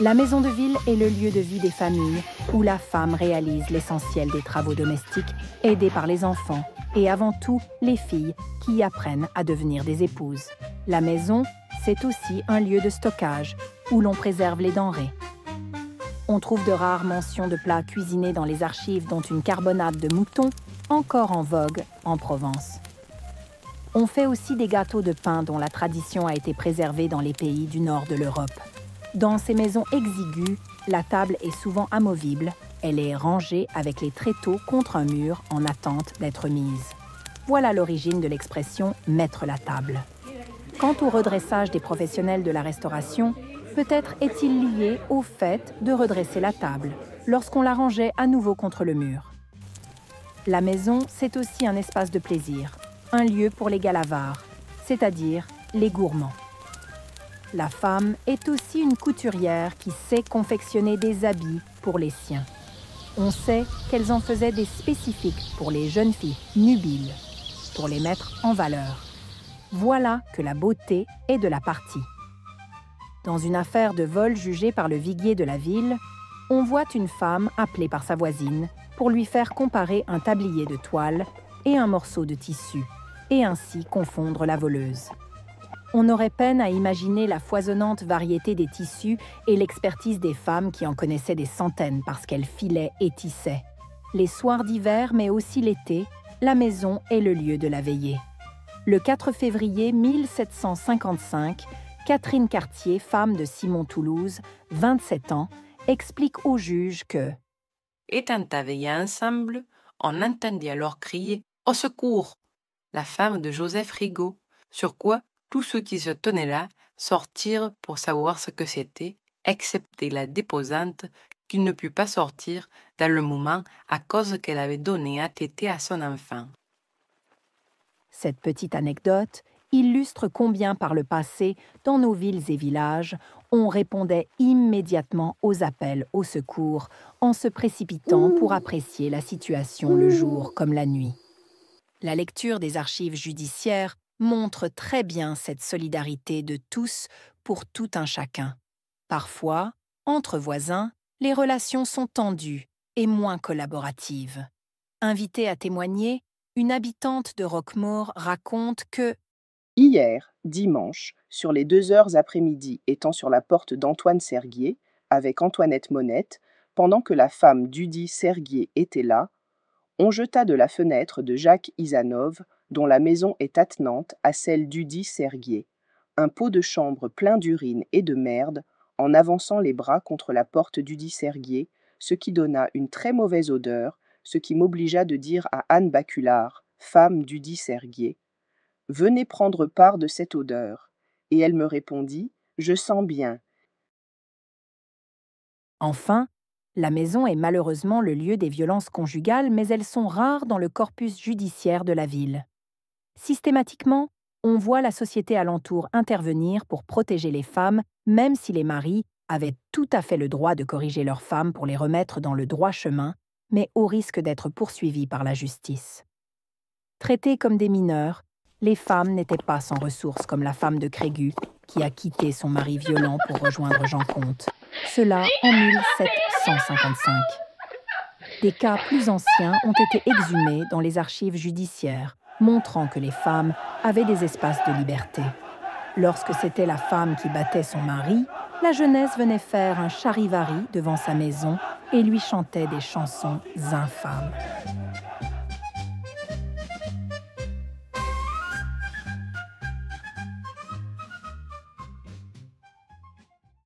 La maison de ville est le lieu de vie des familles où la femme réalise l'essentiel des travaux domestiques, aidée par les enfants et avant tout les filles qui y apprennent à devenir des épouses. La maison, c'est aussi un lieu de stockage où l'on préserve les denrées. On trouve de rares mentions de plats cuisinés dans les archives, dont une carbonade de mouton, encore en vogue en Provence. On fait aussi des gâteaux de pain dont la tradition a été préservée dans les pays du nord de l'Europe. Dans ces maisons exiguës, la table est souvent amovible. Elle est rangée avec les tréteaux contre un mur en attente d'être mise. Voilà l'origine de l'expression « mettre la table ». Quant au redressage des professionnels de la restauration, peut-être est-il lié au fait de redresser la table lorsqu'on la rangeait à nouveau contre le mur. La maison, c'est aussi un espace de plaisir, un lieu pour les galavards, c'est-à-dire les gourmands. La femme est aussi une couturière qui sait confectionner des habits pour les siens. On sait qu'elles en faisaient des spécifiques pour les jeunes filles nubiles, pour les mettre en valeur. Voilà que la beauté est de la partie. Dans une affaire de vol jugée par le viguier de la ville, on voit une femme appelée par sa voisine pour lui faire comparer un tablier de toile et un morceau de tissu, et ainsi confondre la voleuse. On aurait peine à imaginer la foisonnante variété des tissus et l'expertise des femmes qui en connaissaient des centaines parce qu'elles filaient et tissaient. Les soirs d'hiver, mais aussi l'été, la maison est le lieu de la veillée. Le 4 février 1755, Catherine Cartier, femme de Simon Toulouse, 27 ans, explique au juge que « Étant à veiller ensemble, on entendit alors crier « Au secours !» la femme de Joseph Rigaud, sur quoi tous ceux qui se tenaient là sortirent pour savoir ce que c'était, excepté la déposante qui ne put pas sortir dans le moment à cause qu'elle avait donné à téter à son enfant. Cette petite anecdote illustre combien par le passé, dans nos villes et villages, on répondait immédiatement aux appels au secours en se précipitant pour apprécier la situation le jour comme la nuit. La lecture des archives judiciaires montre très bien cette solidarité de tous pour tout un chacun. Parfois, entre voisins, les relations sont tendues et moins collaboratives. Invitée à témoigner, une habitante de Roquemaure raconte que hier, dimanche, sur les 2 heures après-midi étant sur la porte d'Antoine Serguier, avec Antoinette Monette, pendant que la femme dudit Serguier était là, on jeta de la fenêtre de Jacques Isanov, dont la maison est attenante à celle dudit Serguier, un pot de chambre plein d'urine et de merde, en avançant les bras contre la porte dudit Serguier, ce qui donna une très mauvaise odeur, ce qui m'obligea de dire à Anne Baculard, femme dudit Serguier, « Venez prendre part de cette odeur ». Et elle me répondit, « Je sens bien ». Enfin, la maison est malheureusement le lieu des violences conjugales, mais elles sont rares dans le corpus judiciaire de la ville. Systématiquement, on voit la société alentour intervenir pour protéger les femmes, même si les maris avaient tout à fait le droit de corriger leurs femmes pour les remettre dans le droit chemin, mais au risque d'être poursuivis par la justice. Traitées comme des mineurs, les femmes n'étaient pas sans ressources comme la femme de Crégu, qui a quitté son mari violent pour rejoindre Jean Comte. Cela en 1755. Des cas plus anciens ont été exhumés dans les archives judiciaires, montrant que les femmes avaient des espaces de liberté. Lorsque c'était la femme qui battait son mari, la jeunesse venait faire un charivari devant sa maison et lui chantait des chansons infâmes.